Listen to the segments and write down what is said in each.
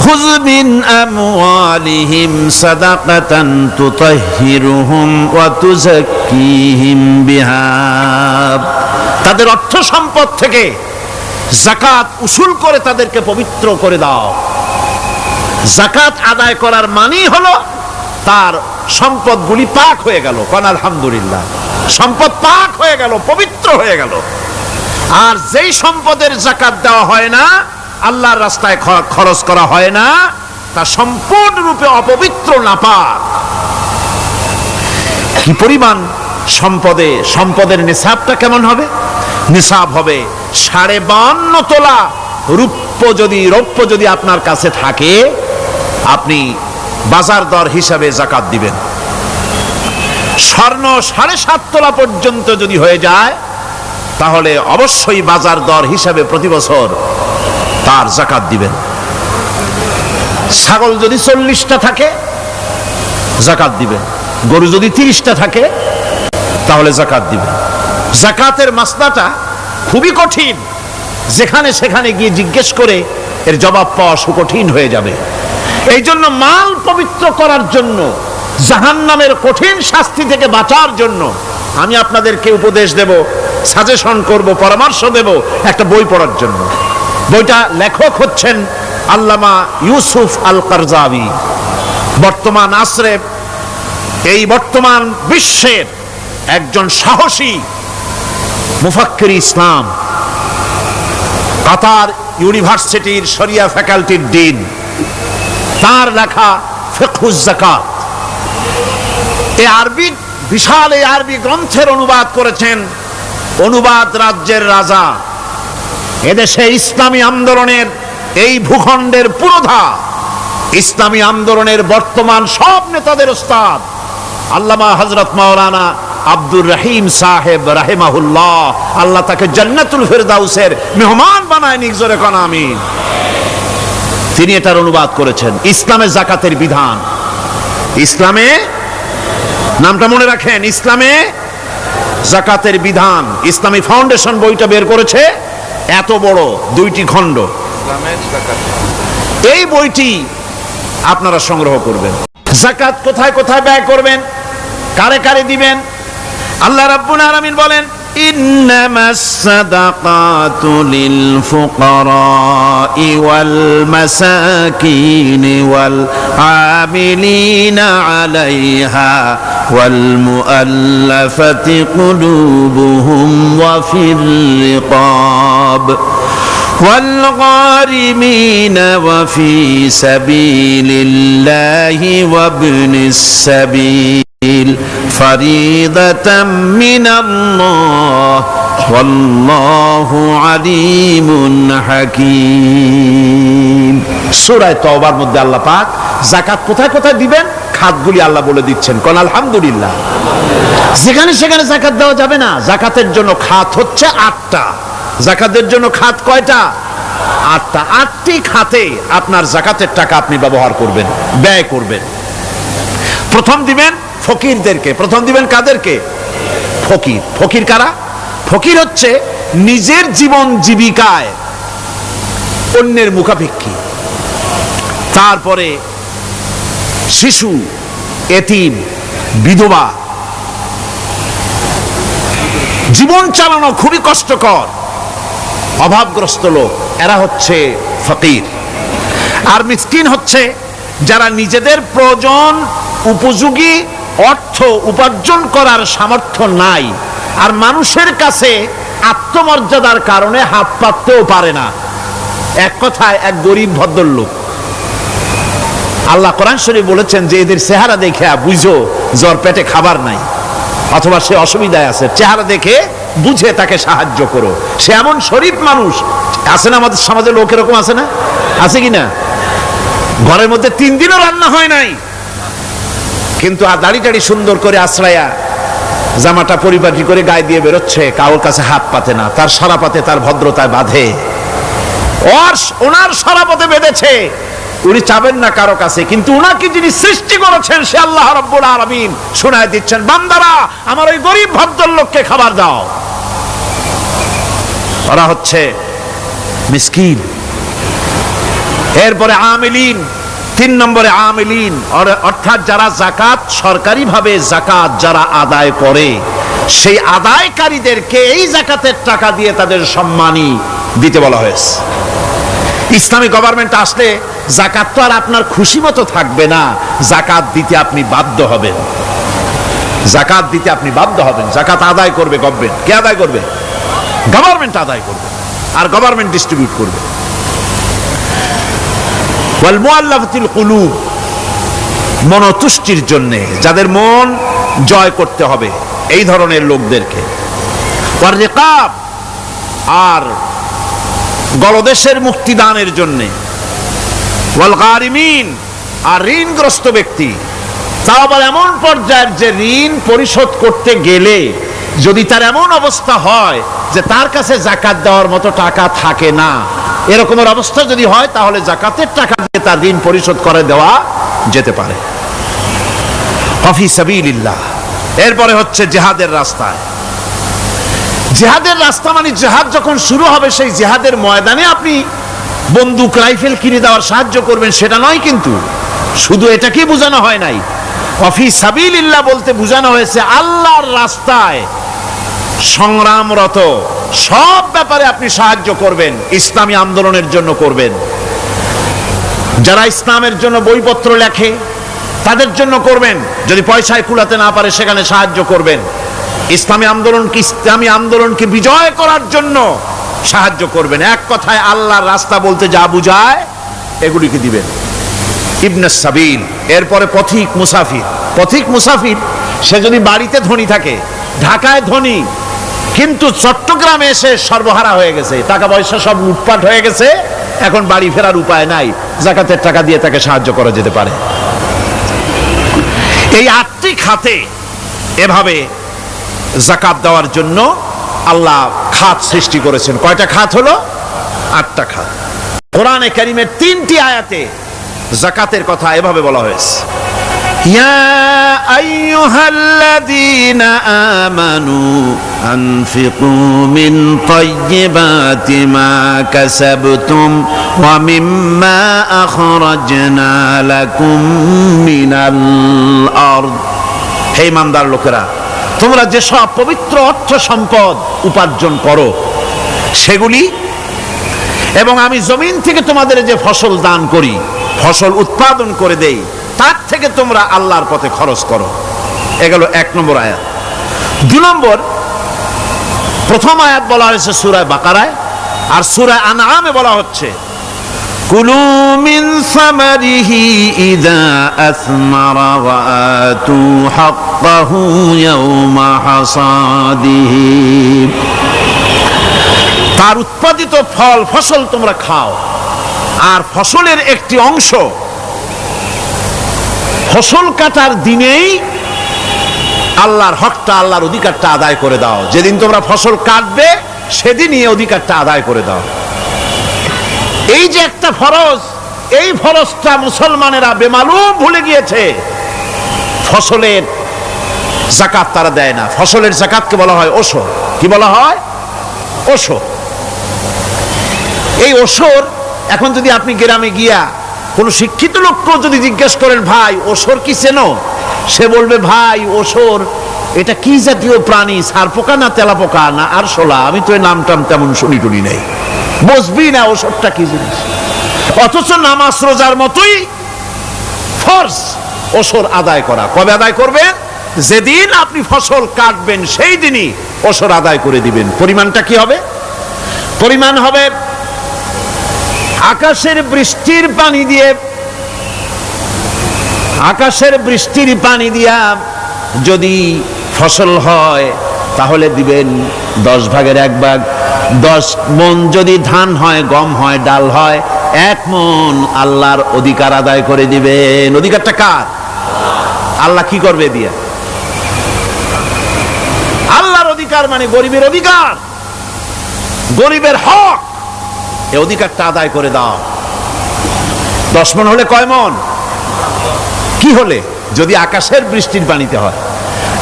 খুয মিন আমওয়ালিহিম সাদাকাতান তুতাহহিরুহুম ওয়া তুযাক্কিহিম বিহা, তাদের অর্থ সম্পদ থেকে যাকাত উসুল করে তাদেরকে পবিত্র করে দাও। যাকাত আদায় করার মানেই হলো তার সম্পদগুলি পাক হয়ে গেল। কোন আলহামদুলিল্লাহ, সম্পদ পাক হয়ে গেল, পবিত্র হয়ে গেল। আর যেই সম্পদের যাকাত দেওয়া হয় না, আল্লাহর রাস্তায় খরচ করা হয় না, তা সম্পূর্ণরূপে অপবিত্র, নাপাক। কি পরিমাণ সম্পদের নিসাবটা কেমন হবে? নিসাব হবে 52.5 তোলা রৌপ্য যদি আপনার কাছে থাকে, আপনি বাজার দর হিসাবে যাকাত দিবেন। স্বর্ণ 7.5 তোলা পর্যন্ত যদি হয়ে যায়, তাহলে অবশ্যই বাজার দর হিসাবে প্রতি বছর তার যাকাত দিবেন। ছাগল যদি 40টা থাকে, যাকাত দিবেন। গরু যদি 30টা থাকে, তাহলে যাকাত দিবেন। যাকাতের মাসলাটা খুবই কঠিন, যেখানে সেখানে গিয়ে জিজ্ঞেস করে এর জবাব পাওয়া সুকঠিন হয়ে যাবে। এই জন্য মাল পবিত্র করার জন্য, জাহান্নামের কঠিন শাস্তি থেকে বাঁচার জন্য আমি আপনাদেরকে উপদেশ দেব, সাজেশন করব, পরামর্শ দেব একটা বই পড়ার জন্য। বইটা লেখক হচ্ছেন আল্লামা ইউসুফ আল কারজাবী। বর্তমান আসরে, এই বর্তমান বিশ্বের একজন সাহসী মুফাক্কির ইসলাম, কাতার ইউনিভার্সিটির শরিয়া ফ্যাকাল্টির ডিন। তার লেখা ফিকহুজ যাকাত, বিশাল এই আরবি গ্রন্থের অনুবাদ করেছেন অনুবাদ রাজ্যের রাজা, এদেশে ইসলামী আন্দোলনের, এই ভূখণ্ডের পুরোধা ইসলামী আন্দোলনের বর্তমান সব নেতাদের ওস্তাদ আল্লামা হযরত মাওলানা আব্দুর রহিম সাহেব রাহিমাহুল্লাহ। আল্লাহ তাকে জান্নাতুল ফেরদাউসের মেহমান বানায় নিক, জোরে কোন আমিন। তিনি এটার অনুবাদ করেছেন। ইসলামে যাকাতের বিধান, ইসলামে, নামটা মনে রাখেন, ইসলামে যাকাতের বিধান। ইসলামী ফাউন্ডেশন বইটা বের করেছে, এত বড় 2টি খণ্ড। এই বইটি আপনারা সংগ্রহ করবেন। যাকাত কোথায় কোথায় ব্যয় করবেন, কারে কারে দিবেন? আল্লাহ রাব্বুল আলামিন বলেন, ইন্নামাস সাদাকাতু লিল ফুকারাই ওয়াল মাসাকিন ওয়াল আমিলিনা আলাইহা ওয়াল মুআল্লাফাতি কুলুবুহুম ওয়া ফির রিকাব والغارمين وفي سبيل الله وابن السبيل فريضة من الله والله عليم حكيم। সূরা তাওবার মধ্যে আল্লাহ পাক যাকাত কোথায় কোথায় দিবেন খাতগুলি আল্লাহ বলে দিচ্ছেন। কোন আলহামদুলিল্লাহ। যেখানে সেখানে যাকাত দেওয়া যাবে না। যাকাতের জন্য খাত হচ্ছে 8টা। যাকাতের জন্য খাত কয়টা? 8টা। 8টি খাতে আপনার যাকাতের টাকা আপনি ব্যবহার করবেন, ব্যয় করবেন। প্রথম দিবেন ফকিরদেরকে। প্রথম দিবেন কাদেরকে? ফকির। ফকির কারা? ফকির হচ্ছে নিজের জীবন জীবিকায় অন্যের মুখাপেক্ষী। তারপরে শিশু, এতিম, বিধবা, জীবন চালানো খুবই কষ্টকর, অভাবগ্রস্ত লোক, এরা হচ্ছে ফকির। আর মিসকিন হচ্ছে যারা নিজেদের প্রয়োজন উপযোগী অর্থ উপার্জন করার সামর্থ্য নাই, আর মানুষের কাছে আত্মমর্যাদার কারণে হাত পাততেও পারে না। এক কথায় এক গরিব ভদ্রলোক। আল্লাহ কোরআন শরীফ বলেছেন যে এদের চেহারা দেখে বুঝো জ্বর পেটে খাবার নাই, অথবা সে অসুবিধায় আছে। চেহারা দেখে বুঝে তাকে সাহায্য করো। সে এমন শরীফ মানুষ আছে না, আমাদের সমাজে লোক এরকম আছে না? আছে কি না? ঘরের মধ্যে 3 দিনও রান্না হয় নাই, কিন্তু দাড়ি টাড়ি সুন্দর করে আশ্রয়া, জামাটা পরিপাটি করে গায়ে দিয়ে বেরোচ্ছে, কারোর কাছে হাত পাতে না। তার সরাপাতে, তার ভদ্রতায় বাঁধে। ওনার সরাপতে বেঁধেছে, উনি চাবেন না কারো কাছে, কিন্তু উনাকে যিনি সৃষ্টি করেছেন সে আল্লাহ রাব্বুল আলামিন শোনায় দিচ্ছেন, বান্দারা আমার ওই গরিব ভদ্রলোককে খাবার দাও। ওরা হচ্ছে মিসকিন। এরপরে আমিলিন, 3 নম্বরে আমিলিন, অর্থাৎ যারা যাকাত সরকারিভাবে যাকাত যারা আদায় করে সেই আদায়কারীদেরকে এই যাকাতের টাকা দিয়ে তাদের সম্মানী দিতে বলা হয়েছে। ইসলামী গভর্নমেন্ট আসলে যাকাত তো আর আপনার খুশি মতো থাকবে না, যাকাত দিতে আপনি বাধ্য হবেন। যাকাত দিতে আপনি বাধ্য হবেন। যাকাত আদায় করবে গভর্নমেন্ট। কে আদায় করবে? গভর্নমেন্ট আদায় করবে, আর গভর্নমেন্ট ডিস্ট্রিবিউট করবে। ওয়াল মুআল্লাফাতিল কুলুব, মনতুষ্টির জন্য, যাদের মন জয় করতে হবে এই ধরনের লোকদেরকে। ওয়ার রিকাব, আর গলদেশের মুক্তিদানের জন্য। ওয়াল গারিমিন, আর ঋণগ্রস্ত ব্যক্তি, তাও আবার এমন পর্যায়ের যে ঋণ পরিশোধ করতে গেলে যদি তার এমন অবস্থা হয় যে তার কাছে যাকাত দেওয়ার মতো টাকা থাকে না, এরকমের অবস্থা যদি হয় তাহলে যাকাতের টাকা দিয়ে তার ঋণ পরিশোধ করে দেওয়া যেতে পারে। ফি সাবিলিল্লাহ। এরপরে হচ্ছে জিহাদের রাস্তায়। জিহাদের রাস্তা মানে জিহাদ যখন শুরু হবে সেই জিহাদের ময়দানে আপনি বন্দুক রাইফেল কিনে দেওয়ার সাহায্য করবেন সেটা নয়, কিন্তু শুধু এটাকে বোঝানো হয় নাই। ফি সাবিলিল্লাহ বলতে বোঝানো হয়েছে আল্লাহর রাস্তায় সংগ্রামরত সব ব্যাপারে আপনি সাহায্য করবেন, ইসলামী আন্দোলনের জন্য করবেন। যারা ইসলামের জন্য বইপত্র লেখে তাদের জন্য করবেন, যদি পয়সায় কুলাতে না পারে সেখানে সাহায্য করবেন। ইসলামী আন্দোলনকে বিজয় করার জন্য সাহায্য করবেন। এক কথায় আল্লাহর রাস্তা বলতে যা বুঝায় এগুলিকে দিবেন। ইবনে সাবিল, এরপরে পথিক মুসাফির। পথিক মুসাফির সে যদি বাড়িতে ধনী থাকে, ঢাকায় ধনী, কিন্তু চট্টগ্রামে এসে সর্বহারা হয়ে গেছে, টাকা পয়সা সব লুটপাট হয়ে গেছে, এখন বাড়ি ফেরার উপায় নাই, যাকাতের টাকা দিয়ে তাকে সাহায্য করা যেতে পারে। এই 8টি খাতে এভাবে যাকাত দেওয়ার জন্য আল্লাহ খাত সৃষ্টি করেছেন। কয়টা খাত হলো? 8টা খাত। কোরআনে কারীমের 3টি আয়াতে যাকাতের কথা এভাবে বলা হয়েছে। ইয়া আইয়ুহাল্লাযীনা আমানু আনফিকু মিন তাইয়্যিবাতি মা কাসাবতুম ওয়া মিম্মা আখরাজনা লাকুম মিনাল আরদ। হে ইমানদার লোকেরা, তোমরা যেসব পবিত্র অর্থ সম্পদ উপার্জন করো সেগুলি, এবং আমি জমিন থেকে তোমাদের যে ফসল দান করি, ফসল উৎপাদন করে দেই, তার থেকে তোমরা আল্লাহর পথে খরচ করো। এগুলো 1 নম্বর আয়াত। 2 নম্বর, প্রথম আয়াত বলা হয়েছে সূরা বাকারায়, আর সূরা আনআমে বলা হচ্ছে কুলু মিন সামারিহি ইযা আসমারা ওয়া আতু হাক্কাহু ইয়াওমা হাসাদিহি। তার উৎপাদিত ফল ফসল তোমরা খাও, আর ফসলের একটি অংশ ফসল কাটার দিনেই আল্লাহর হকটা, আল্লাহর অধিকারটা আদায় করে দাও। যেদিন তোমরা ফসল কাটবে সেদিনই এই অধিকারটা আদায় করে দাও। এই যে একটা ফরজ, এই ফরজটা মুসলমানেরা বেমালুম ভুলে গিয়েছে। ফসলের যাকাত তারা দেয় না। ফসলের যাকাতকে বলা হয় ওশর। কি বলা হয়? ওশর। এই ওশর, এখন যদি আপনি গ্রামে গিয়া কোন শিক্ষিত লোককেও যদি জিজ্ঞেস করেন, ভাই ওশর কি চেনো? সে বলবে, ভাই ওশর এটা কি জাতীয় প্রাণী, সারপোকা না তেলাপোকা না আরশোলা, আমি তো এই নামটাম তেমন শুনি টুনি নাই, বুঝবি না ওশরটা কি জিনিস। অথচ নামাজ রোজার মতোই ফরজ ওশর আদায় করা। কবে আদায় করবেন? যেদিন আপনি ফসল কাটবেন সেই দিনই ওশর আদায় করে দিবেন। পরিমাণটা কি হবে? পরিমাণ হবে আকাশের বৃষ্টির পানি দিয়ে, আকাশের বৃষ্টির পানি দিয়া যদি ফসল হয় তাহলে দিবেন 10 ভাগের 1 ভাগ। 10 মণ যদি ধান হয়, গম হয়, ডাল হয়, 1 মণ আল্লাহর অধিকার আদায় করে দিবেন। অধিকারটা কার? আল্লাহ কি করবে দিয়া? আল্লাহর অধিকার মানে গরিবের অধিকার, গরিবের হক। এই অধিকারটা আদায় করে দাও। 10 মণ হলে কয় মণ? কি হলে? যদি আকাশের বৃষ্টির পানিতে হয়।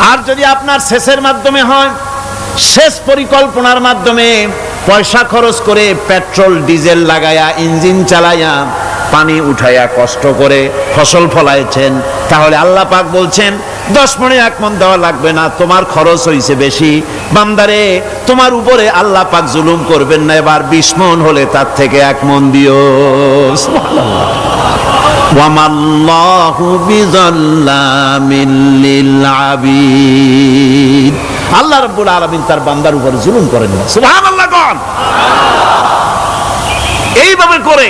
আর যদি আপনার সেচের মাধ্যমে হয়, সেচ পরিকল্পনার মাধ্যমে পয়সা খরচ করে পেট্রোল ডিজেল লাগায়া ইঞ্জিন চালায়া পানি উঠাইয়া কষ্ট করে ফসল ফলাইছেন, তাহলে আল্লাহ পাক বলছেন 10 মণে 1 মণ দেওয়া লাগবে না, তোমার খরচ হইছে বেশি। বান্দারে, তোমার উপরে আল্লাহ পাক জুলুম করবেন না, এবার 20 মণ হলে তার থেকে 1 মণ দিও। সুবহানাল্লাহ। ওয়ামাল্লাহু বিযাল্লামিল লিল আবিদ। আল্লাহ রাব্বুল আলামিন তার বান্দার উপরে জুলুম করেন না। সুবহানাল্লাহ কোন। এইভাবে করে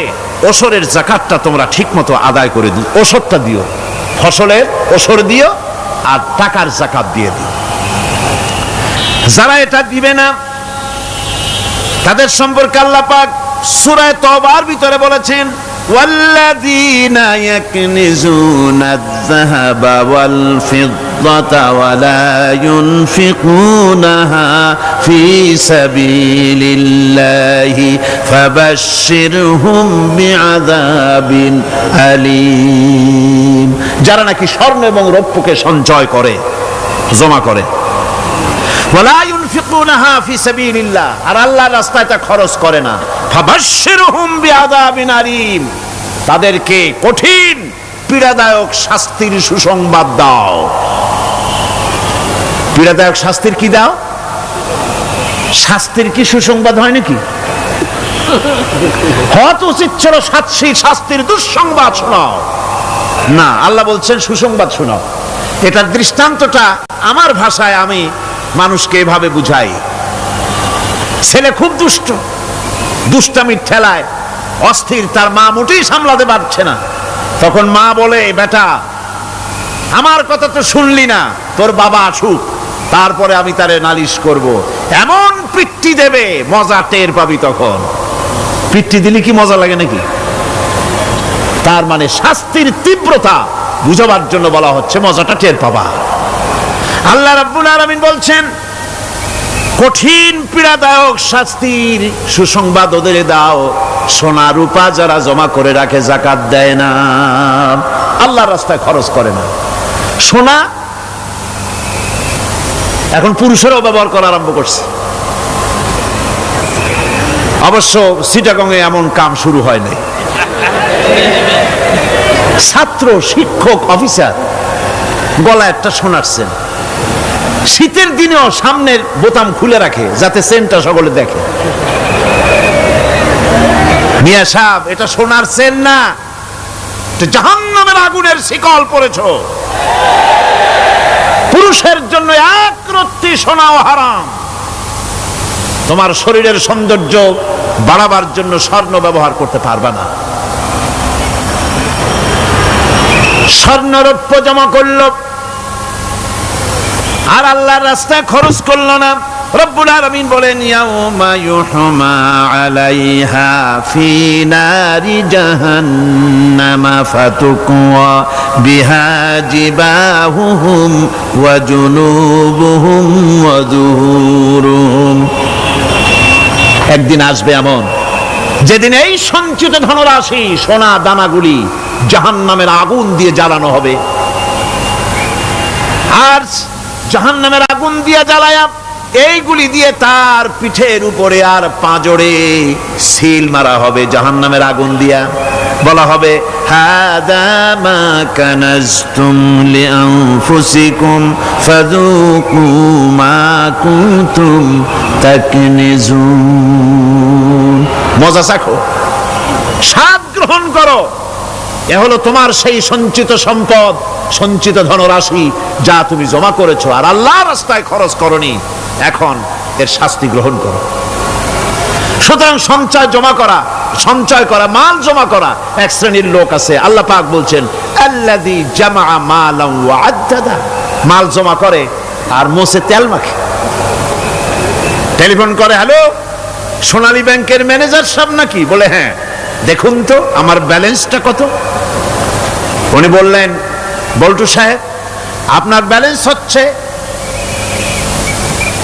ওসরের যাকাতটা তোমরা ঠিকমতো আদায় করে দিও, ওসরটা দিও, ফসলের ওসর দিও আর টাকার যাকাত দিয়ে দিও। যারা এটা দিবে না তাদের সম্পর্কে আল্লাহ পাক সূরা তওবার ভিতরে বলেছেন, ওয়াল্লাযীনা ইয়াকনিজুনা আয-যাহাবা ওয়াল ফিদ্দাতা ওয়া লা ইউনফিকুনাহা ফি সাবিলিল্লাহি ফাবাশশিরহুম বিআযাবিন আলীম। যারা নাকি স্বর্ণ এবং রৌপ্যকে সঞ্চয় করে, জমা করে, ওয়ালা ইউনফিকুনাহা ফি সাবিলিল্লাহ, আর আল্লাহর রাস্তায় তা খরচ করে না, ফাবাশশিরহুম বিআযাবিন আলীম, তাদেরকে কঠিন পীড়াদায়ক শাস্তির সুসংবাদ দাও। পীড়াদায়ক শাস্তির কি দাও? শাস্তির কি সুসংবাদ হয় নাকি? হয়তো উচিত ছিল শাস্তির দুঃসংবাদ শোনাও, না, আল্লাহ বলছেন সুসংবাদ শোনাও। এটার দৃষ্টান্তটা আমার ভাষায় আমি মানুষকে এভাবে বুঝাই। ছেলে খুব দুষ্ট, দুষ্টামির ঠেলায় অস্থির, তার মা মোটেই সামলাতে পারছে না। তখন মা বলে, বেটা আমার কথা তো শুনলি না, তোর বাবা আসুক, তারপরে আমি তারে নালিশ করব। এমন পিট্টি দেবে, মজা টের পাবি। তখন পিট্টি দিলে কি মজা লাগে নাকি? তার মানে শাস্তির তীব্রতা বুঝাবার জন্য বলা হচ্ছে, মজাটা টের পাবা। আল্লাহ রাব্বুল আলামিন বলছেন, কঠিন পীড়াদায়ক শাস্তির সুসংবাদ ওদের দাও, সোনা রূপা যারা জমা করে রাখে, যাকাত দেয় না, আল্লাহর রাস্তায় খরচ করে না। সোনা এখন পুরুষেরাও ব্যবহার করা আরম্ভ করছে। অবশ্য চিটাগংয়ে এমন কাম শুরু হয় নাই। ছাত্র, শিক্ষক, অফিসার গলায় একটা সোনার চেন, শীতের দিনেও সামনের বোতাম খুলে রাখে যাতে চেনটা সকলে দেখে। মিয়া সাহেব, এটা সোনার চেন না, জাহান্নামের আগুনের শিকল পড়েছো। পুরুষের জন্য এক রত্তি সোনাও হারাম। তোমার শরীরের সৌন্দর্য বাড়াবার জন্য স্বর্ণ ব্যবহার করতে পারবে না। স্বর্ণ রৌপ্য জমা করলো আর আল্লাহর রাস্তায় খরচ করলো না। রব্বুল আলামিন বলেন, ইয়াউমা ইউহমা আলাইহা ফি নারি জাহান্নামা ফাতুকওয়া বিহা জিবাহুহুম ওয়া জুনুবুহুম ওয়া যুহুরুহুম। একদিন আসবে এমন, যেদিন এই সঞ্চিত ধনরাশি, সোনা দানাগুলি জাহান্নামের আগুন দিয়ে জ্বালানো হবে। আর জাহান্নামের আগুন দিয়ে জ্বালায়া এইগুলি দিয়ে তার পিঠের উপরে আর পাঁজরে সিল মারা হবে জাহান্নামের আগুন দিয়া। বলা হবে, হাদা মা কানাজতুম লিআনফুসিকুম ফাযুকু মা কুনতুম তাকনিজুন। মজা চাখো, স্বাদ গ্রহণ করো। এ হলো তোমার সেই সঞ্চিত সম্পদ, সঞ্চিত ধনরাশি যা তুমি জমা করেছো আর আল্লাহর রাস্তায় খরচ করনি। এখন এর শাস্তি গ্রহণ করো। সুতরাং সঞ্চয় করা, মাল জমা করা এক শ্রেণীর লোক আছে। আল্লাহ পাক বলছেন, আল্লাযী জামা মালান ওয়া আদ্দাদা, মাল জমা করে আর মোছে তেল মাখে। টেলিফোন করে, হ্যালো, সোনালী ব্যাংকের ম্যানেজার সাহেব নাকি? বলে, হ্যাঁ, দেখুন তো আমার ব্যালেন্সটা কত। উনি বললেন, বল্টু সাহেব, আপনার ব্যালেন্স হচ্ছে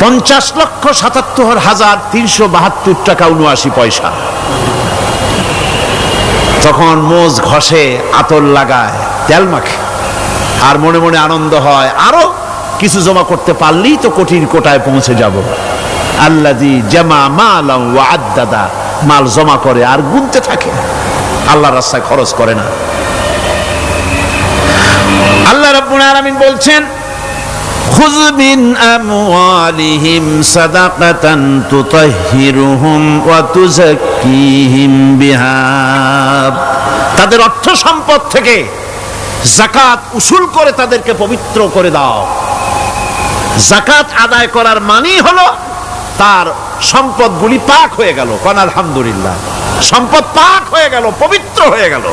50,77,372 টাকা 79 পয়সা। তখন মোজ ঘষে, আতর লাগায়, তেল মাখে আর মনে মনে আনন্দ হয়, আরো কিছু জমা করতে পারলেই তো কোটির কোটায় পৌঁছে যাব। আল্লাযী জামা মালান ওয়া আদ্দাদা, মাল জমা করে আর গুনতে থাকে, আল্লাহর রাস্তায় খরচ করে না। আল্লাহ রাব্বুল আলামিন বলছেন, খুয মিন আমওয়ালিহিম সাদাকাতান তুতাহহিরুহুম ওয়া তুযাক্কিহিম বিহা, তাদের অর্থ সম্পদ থেকে যাকাত উসুল করে তাদেরকে পবিত্র করে দাও। যাকাত আদায় করার মানেই হলো তার সম্পদগুলি পাক হয়ে গেল, কোন আলহামদুলিল্লাহ, সম্পদ পাক হয়ে গেল, পবিত্র হয়ে গেল।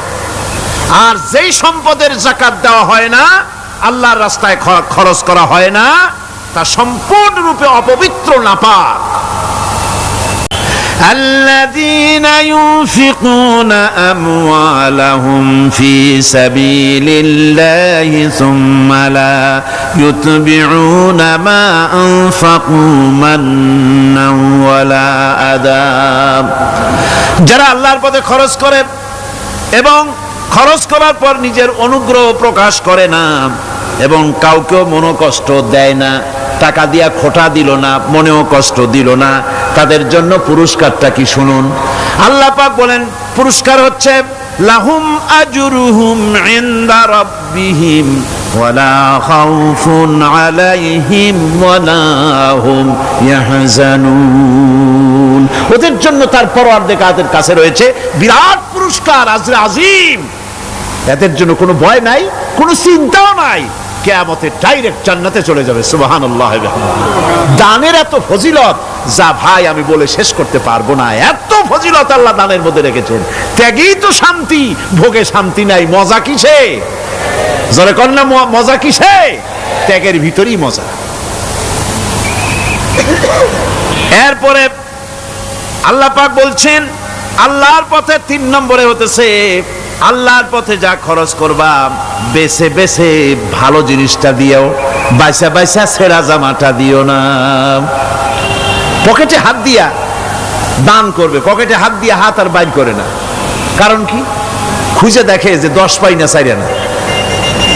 আর যেই সম্পদের যাকাত দেওয়া হয় না, আল্লাহর রাস্তায় খরচ করা হয় না, তা সম্পূর্ণরূপে অপবিত্র, নাপাক। الذين ينفقون أموالهم في سبيل الله ثم لا يتبعون ما أنفقوا منا ولا أذى, যারা আল্লাহর পথে খরচ করে এবং খরচ করার পর নিজের অনুগ্রহ প্রকাশ করে না এবং কাউকেও মনোকষ্ট দেয় না, টাকা দিয়া খোটা দিল না, মনেও কষ্ট দিল না, তাদের জন্য পুরস্কারটা কি শুনুন। আল্লাহ পাক বলেন পুরস্কার হচ্ছে লাহুম আজরুহুম ইনদা রাব্বিহিম ওয়ালা খাউফুন আলাইহিম ওয়ালা হুম ইয়াহজানুন, ওদের জন্য তার পরওয়ারদিগারের কাছে রয়েছে বিরাট পুরস্কার, আজরে আজিম। এদের জন্য কোনো ভয় নাই, কোনো চিন্তাও নাই, কিয়ামতে ডাইরেক্ট জান্নাতে চলে যাবে। সুবহানাল্লাহ। দানের এত ফজিলত যা ভাই আমি বলে শেষ করতে পারবো না, এত ফজিলত আল্লাহ দানের মধ্যে রেখেছেন। ত্যাগেই তো শান্তি, ভোগে শান্তি নাই, মজা কিসে? জোরে কন্যা, মজা কিসে? ত্যাগের ভিতরেই মজা। এরপরে আল্লাহ পাক বলছেন আল্লাহর পথে 3 নম্বরে হতেছে আল্লাহর পথে যা খরচ করবা বেছে বেছে ভালো জিনিসটা দিও, বাইসা বাইসা ছেঁড়া জামাটা দিও না। পকেটে হাত দিয়া দান করবে, পকেটে হাত দিয়া হাত আর বাইর করে না। কারণ কি? খুঁজে দেখে যে 10 পাই না, 4 আনা,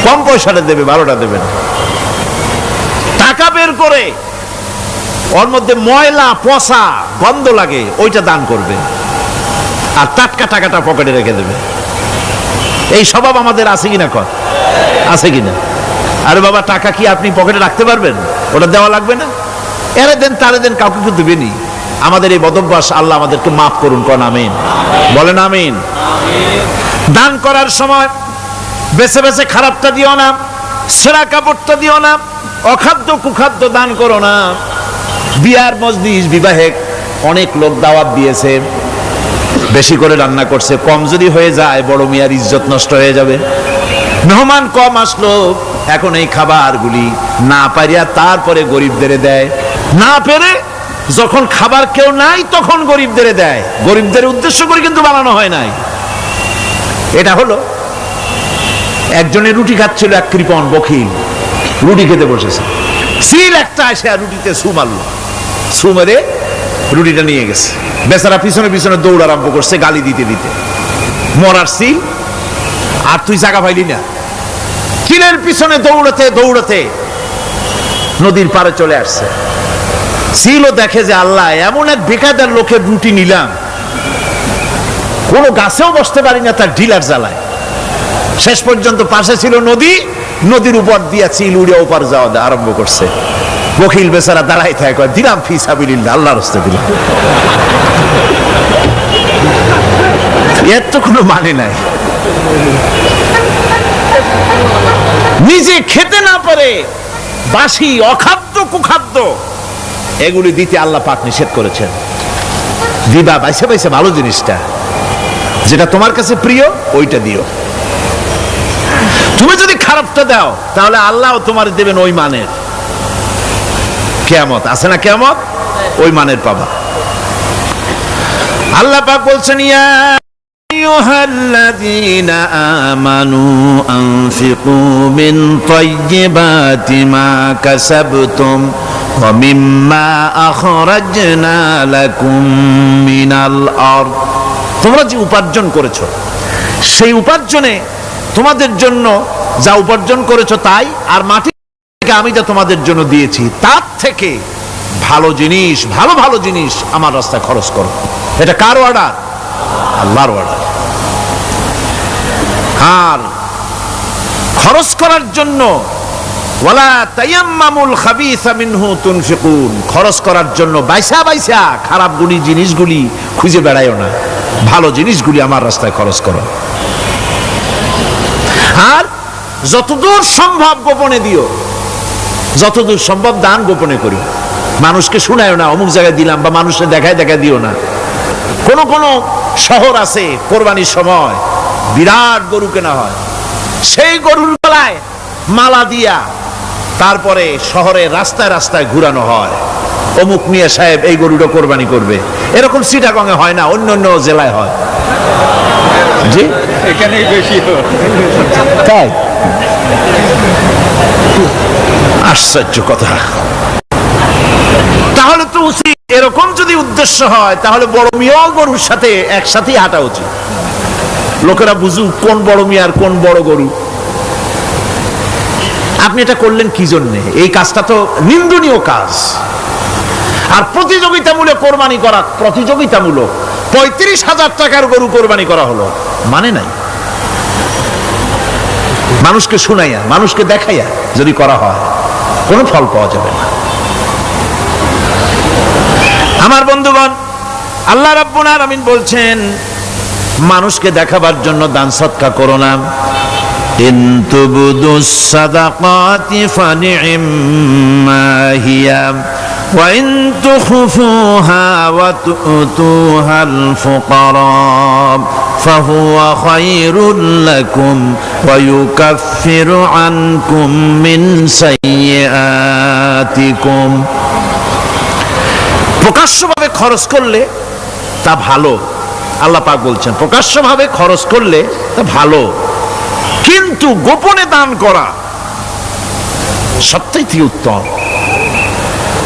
কম পয়সাটা দেবে, 12টা দেবে না। টাকা বের করে ওর মধ্যে ময়লা পচা গন্ধ লাগে, ওইটা দান করবে, আর টাটকা টাকাটা পকেটে রেখে দেবে। এই স্বভাব আমাদের আছে কিনা? আছে কিনা? আরে বাবা, টাকা কি আপনি পকেটে রাখতে পারবেন? ওটা দেওয়া লাগবে না, এরে দেন তারে দেন, কাউকে কিন্তু দেবেনি। আমাদের এই বদভ্যাস আল্লাহ আমাদেরকে মাফ করুন, কোন আমিন বলেন। আমিন। দান করার সময় বেছে বেছে খারাপটা দিও না, ছেঁড়া কাপড়টা দিও না, অখাদ্য কুখাদ্য দান করো না। বিয়ার মজলিস, বিবাহে অনেক লোক দাওয়াত দিয়েছে, বেশি করে রান্না করছে, কম যদি হয়ে যায় বড় মিয়ার ইজ্জত নষ্ট হয়ে যাবে। মেহমান কম আসলো, এখন এই খাবারগুলি না পারিয়া তারপরে গরিবদের দেয়, না পেরে যখন খাবার কেউ নাই তখন গরিবদের দেয়। গরিবদের উদ্দেশ্য করে কিন্তু বানানো হয় নাই। এটা হলো একজনের রুটি খাচ্ছিল, এক কৃপণ বখিল রুটি খেতে বসেছে, সিল একটা এসে রুটিতে ছু মারলো, ছু মেরে রুটিটা নিয়ে গেছে। বেচারা পিছনে পিছনে দৌড় আরম্ভ করছে, গালি দিতে দিতে। মরার সিল, আর তুই জায়গা পাইলি না। চিলের পিছনে দৌড়াতে দৌড়াতে নদীর পাড়ে চলে আসছে। সিলও দেখে যে আল্লাহ, এমন এক বেকায়দার লোকের রুটি নিলাম, কোনো গাছেও বসতে পারি না তার ঢিলার জ্বালায়। শেষ পর্যন্ত পাশে ছিল নদী, নদীর উপর দিয়া চিল উড়ে ওপার যাওয়া আরম্ভ করছে। বখিল বেচারা দাঁড়াই থাকে, দিলাম ফি সাবিলিল্লাহ, আল্লাহর রাস্তায় দিলাম। এর তো কোনো মানে নাই। নিজে খেতে না পারে বাসি অখাদ্য কুখাদ্য এগুলি দিতে আল্লাহ পাক নিষেধ করেছেন। দিবা বাইসে বাইসে ভালো জিনিসটা, যেটা তোমার কাছে প্রিয় ওইটা দিও। তুমি যদি খারাপটা দাও তাহলে আল্লাহ তোমার দেবেন ওই মানের। কিয়ামত আছে না, কিয়ামত ওই মানের পাবা। আল্লাহ পাক বলছেন, ইয়া আইয়ুহাল্লাযীনা আমানু আনফিকু মিন তাইয়্যিবাতি মা কাসাবতুম ওয়া মিম্মা আখরাজনা লাকুম মিনাল আরদ। তোমরা যে উপার্জন করেছো, সেই উপার্জনে তোমাদের জন্য যা উপার্জন করেছো তাই, আর মাটি থেকে আমি যা তোমাদের জন্য দিয়েছি তার থেকে ভালো জিনিস, ভালো ভালো জিনিস আমার রাস্তায় খরচ করো। এটা কার অর্ডার? আল্লাহর অর্ডার। আর খরচ করার জন্য ওয়ালা তায়াম্মামুল খাবিসা মিনহু তুনফিকুন, খরচ করার জন্য বাইসা বাইসা খারাপ গুলি জিনিসগুলি খুঁজে বেড়ায়ও না, ভালো জিনিসগুলি আমার রাস্তায় খরচ করো। আর যতদূর সম্ভব গোপনে দিও, যতদূর সম্ভব দান গোপনে করি, মানুষকে শুনায়ও না অমুক জায়গায় দিলাম, বা মানুষের দেখায় দেখায় দিও না। কোন কোন শহর আছে কোরবানির সময় বিরাট গরু কেনা হয়, সেই গরুর গলায় মালা দিয়া তারপরে শহরে রাস্তায় রাস্তায় ঘুরানো হয়, অমুক মিয়া সাহেব এই গরুটা কোরবানি করবে। এরকম চিটাগংয়ে হয় না, অন্য অন্য জেলায় হয়। জি, এখানেই বেশি তাই? আশ্চর্য কথা। তাহলে তো উচিত, এরকম যদি উদ্দেশ্য হয় তাহলে বড় মিয়া গরুর সাথে একসাথেই হাঁটা উচিত, লোকেরা বুঝুক কোন বড় মিয়া আর কোন বড় গরু। আপনি এটা করলেন কি জন্যে? এই কাজটা তো নিন্দনীয় কাজ। আর প্রতিযোগিতামূলক কোরবানি করা, প্রতিযোগিতামূলক 35,000 টাকার গরু কোরবানি করা হলো, মানে নাই। মানুষকে শুনাইয়া, মানুষকে দেখাইয়া যদি করা হয় কোনো ফল পাওয়া যাবে না। আমার বন্ধুগণ, আল্লাহ রাব্বুল আলামিন বলছেন মানুষকে দেখাবার জন্য দান সদকা করো না। ইন তুবদুস সাদাকাতি ফানি'ম্মা হিয়া ওয়া ইন তুখফুহা ওয়া তু'তুহাল ফুকারা ফাহুয়া খায়রুল লাকুম ওয়া ইউকাফিরু আনকুম মিন সাইয়্যাতিকুম। প্রকাশ্যভাবে খরচ করলে তা ভালো, আল্লাহ পাক বলছেন প্রকাশ্যভাবে খরচ করলে তা ভালো, কিন্তু গোপনে দান করা সবথেকে উত্তম।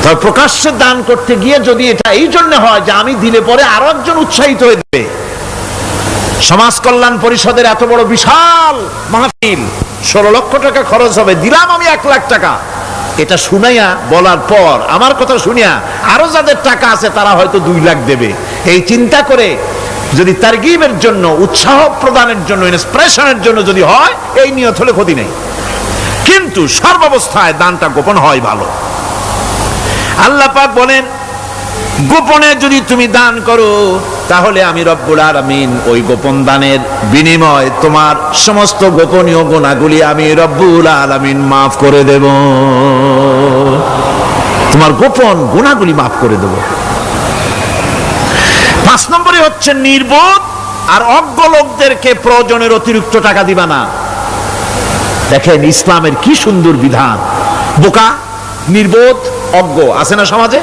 তবে প্রকাশ্যে দান করতে গিয়ে যদি এটা এই জন্য হয় যে আমি দিলে পরে আরো একজন উৎসাহিত হয়ে দেবে, সমাজ কল্যাণ পরিষদের এত বড় বিশাল মাহফিল, 16 লক্ষ টাকা খরচ হবে, দিলাম আমি 1 লাখ টাকা, এটা শুনাইয়া বলার পর আমার কথা শুনিয়া আরো যাদের টাকা আছে তারা হয়তো 2 লাখ দেবে, এই চিন্তা করে যদি তারগিবের জন্য, উৎসাহ প্রদানের জন্য, ইন্সপিরেশনের জন্য যদি হয়, এই নিয়ত হলে ক্ষতি নেই। কিন্তু সর্বাবস্থায় দানটা গোপন হয় ভালো। আল্লাহ পাক বলেন গোপনে যদি তুমি দান করো তাহলে আমি রব্বুল আলামিন ওই গোপন দানের বিনিময় তোমার সমস্ত গোপনীয় গুনাহগুলি আমি রব্বুল আলামিন মাফ করে দেব, তোমার গোপন গুনাহগুলি মাফ করে দেব। 5 নম্বরে হচ্ছে নির্বোধ আর অজ্ঞ লোকদেরকে প্রয়োজনের অতিরিক্ত টাকা দিবা না। দেখেন ইসলামের কি সুন্দর বিধান। বোকা, নির্বোধ, অজ্ঞ আছে না সমাজে?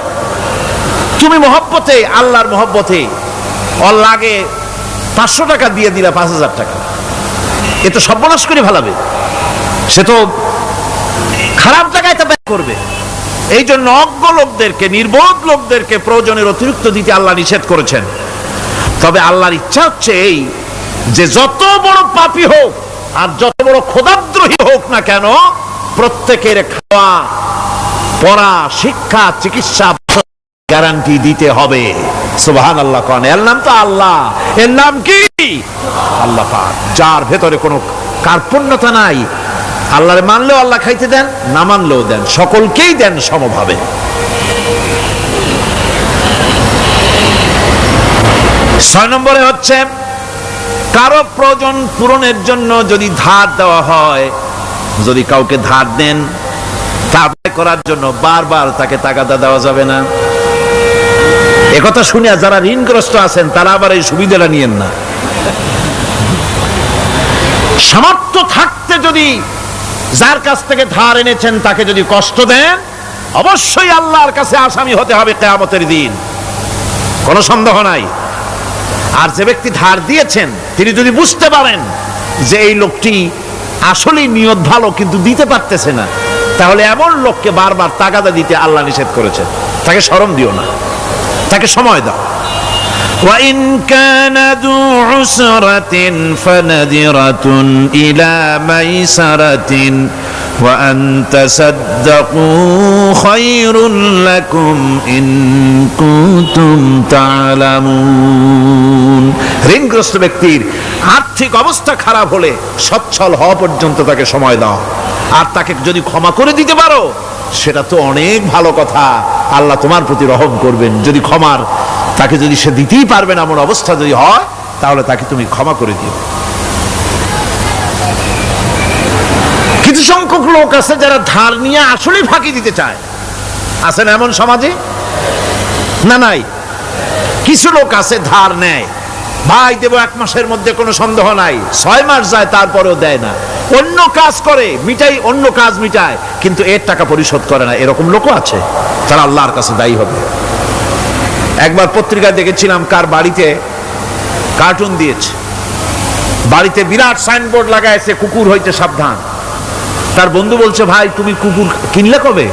তুমি মহব্বতে, আল্লাহর মহব্বতে ওর লাগে 500 টাকা দিয়ে দিলা 5,000 টাকা, এ তো সর্বনাশ করে ফেলাবে, সে তো খারাপ জায়গায় তা ব্যয় করবে। এই জন্য অজ্ঞ লোকদেরকে, নির্বোধ লোকদেরকে প্রয়োজনের অতিরিক্ত দিতে আল্লাহ নিষেধ করেছেন। তবে আল্লাহর ইচ্ছা হচ্ছে এই যে যত বড় পাপী হোক আর যত বড় খোদাদ্রোহী হোক না কেন, প্রত্যেকের খাওয়া, পড়া, শিক্ষা, চিকিৎসা গ্যারান্টি দিতে হবে। সুবহানাল্লাহ। কোন এর নাম তো আল্লাহ, এর নাম কি? আল্লাহ পাক, যার ভেতরে কোনো কার্পণ্যতা নাই। আল্লাহরে মানলেও আল্লাহ খাইতে দেন, না মানলেও দেন, সকলকেই দেন সমভাবে। 6 নম্বরে হচ্ছে কারো প্রয়োজন পূরণের জন্য যদি ধার দেওয়া হয়, যদি কাউকে ধার দেন, তা আদায় করার জন্য বারবার তাকে টাকাটা দেওয়া যাবে না। একথা শুনিয়া যারা ঋণগ্রস্ত আছেন তারা আবার এই সুবিধাটা নিয়েন না। সামর্থ্য থাকতে যদি যার কাছ থেকে ধার এনেছেন তাকে যদি কষ্ট দেন, অবশ্যই আল্লাহর কাছে আসামি হতে হবে কিয়ামতের দিন, কোনো সন্দেহ নাই। আর যে ব্যক্তি ধার দিয়েছেন তিনি যদি বুঝতে পারেন যে এই লোকটি আসলেই নিয়ত ভালো কিন্তু দিতে পারতেছে না, তাহলে এমন লোককে বারবার তাগাদা দিতে আল্লাহ নিষেধ করেছেন। তাকে শরম দিও না, তাকে সময় দাও। وَإِنْ كَانَ ذُو عُسْرَةٍ فَنَذِرَةٌ إِلَى مَيْسَرَةٍ وأن تصدقوا خير لكم إن كنتم تعلمون। ঋণগ্রস্ত ব্যক্তির আর্থিক অবস্থা খারাপ হলে সচ্ছল হওয়া পর্যন্ত তাকে সময় দাও, আর তাকে যদি ক্ষমা করে দিতে পারো সেটা তো অনেক ভালো কথা, আল্লাহ তোমার প্রতি রহম করবেন। যদি ক্ষমার তাকে যদি সে দিতেই পারবে না এমন অবস্থা যদি হয়, তাহলে তাকে তুমি ক্ষমা করে দিও। কিছু সংখ্যক লোক আছে যারা ধার নিয়ে আসলে ফাঁকি দিতে চায়, আছে না এমন সমাজে? না নাই? কিছু লোক আছে ধার নেয়, ভাই দেব 1 মাসের মধ্যে, কোনো সন্দেহ নাই। 6 মাস যায় তারপরেও দেয় না, অন্য কাজ করে মিটাই, অন্য কাজ মিটায়, কিন্তু এর টাকা পরিশোধ করে না। এরকম লোকও আছে, তারা আল্লাহর কাছে দায়ী হবে। একবার পত্রিকায় দেখেছিলাম কার বাড়িতে কার্টুন দিয়েছে, বাড়িতে বিরাট সাইনবোর্ড লাগাইছে কুকুর হইতে সাবধান। তার বন্ধু বলছে, ভাই তুমি কুকুর কিনলে কবে?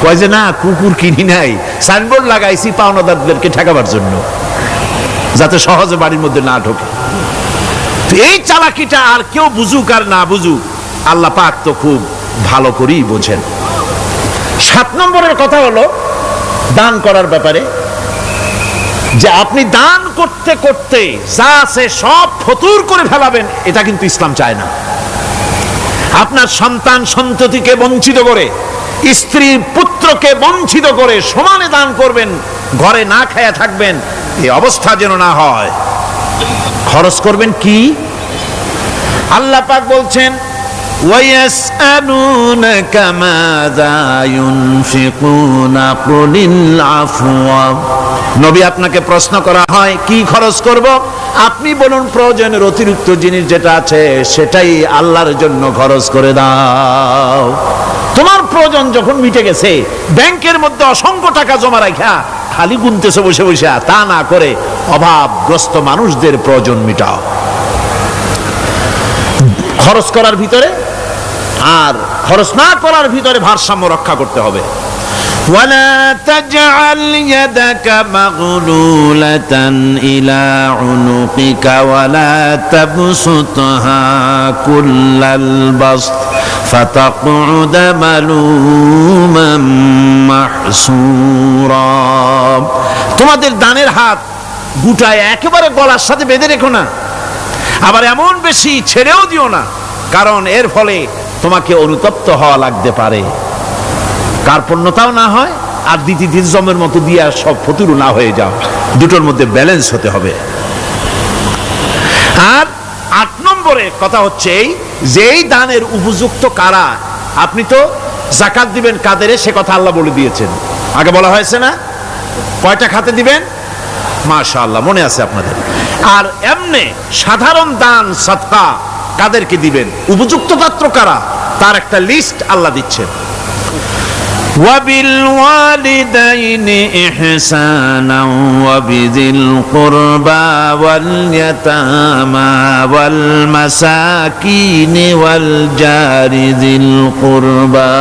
কয় যে না, কুকুর কিনি নাই, সাইনবোর্ড লাগাইছি পাওনাদারদেরকে ঠেকাবার জন্য, যাতে সহজে বাড়ির মধ্যে না ঢোকে। এই চালাকিটা আর কেউ বুঝুক আর না বুঝুক, আল্লাহ পাক তো খুব ভালো করেই বোঝেন। 7 নম্বরের কথা হলো দান করার ব্যাপারে, যে আপনি দান করতে করতে যা আছে সব ফতুর করে ফেলাবেন, এটা কিন্তু ইসলাম চায় না। আপনার সন্তান সন্ততিকে বঞ্চিত করে, স্ত্রী পুত্রকে বঞ্চিত করে সমানে দান করবেন, ঘরে না খায়া থাকবেন, এই অবস্থা যেন না হয়। খরচ করবেন কি? আল্লাহ পাক বলছেন, ওয়ায়াসআলুনাকা মাযা ইউনফিকুনা কুলিল আফওয়া। নবী আপনাকে প্রশ্ন করা হয় কি খরচ করব, আপনি বলুন প্রয়োজনের অতিরিক্ত জিনিস যেটা আছে সেটাই আল্লাহর জন্য খরচ করে দাও। তোমার প্রয়োজন যখন মিটে গেছে, ব্যাংকের মধ্যে অসংখ্য টাকা জমা রাখা খালি গুনতেছে বসে বসে, তা না করে অভাবগ্রস্ত মানুষদের প্রয়োজন মিটাও। খরচ করার ভিতরে আর খরচ না করার ভিতরে ভারসাম্য রক্ষা করতে হবে। ওয়ালা তাজআল ইয়াদাকা মাগলুলাতান ইলা উনুকিকা ওয়ালা তাবসুতহা কুল্লাল বাসত ফাতাকউদা মালুমান মাহসুরা। তোমাদের দানের হাত গুটায় একেবারে গলার সাথে বেঁধে রেখো না, আবার এমন বেশি ছেড়েও দিও না, কারণ এর ফলে তোমাকে অনুতপ্ত হওয়া লাগতে পারে, কার্পণ্যতাও না হয়, আর দ্বিতীয় জমের মতো দিয়ে সব ফতুরু না হয়ে যাও। দুটোর মধ্যে ব্যালেন্স হতে হবে। আর 8 নম্বরের কথা হচ্ছে এই যে এই দানের উপযুক্ত কারা। আপনি তো যাকাত দিবেন কাদের, সে কথা আল্লাহ বলে দিয়েছেন, আগে বলা হয়েছে না? কয়টা খাতে দিবেন? মাশাআল্লাহ, মনে আছে আপনাদের। আর এমনি সাধারণ দান সাদকা কাদেরকে দিবেন, উপযুক্ত পাত্র কারা, তার একটা লিস্ট আল্লাহ দিচ্ছেন। ওয়াবিল ওয়ালিদাইনি ইহসানা ওয়াবিযিল কুরবা ওয়াল ইয়াতামা ওয়াল মাসাকিন ওয়াল জারি যিল কুরবা।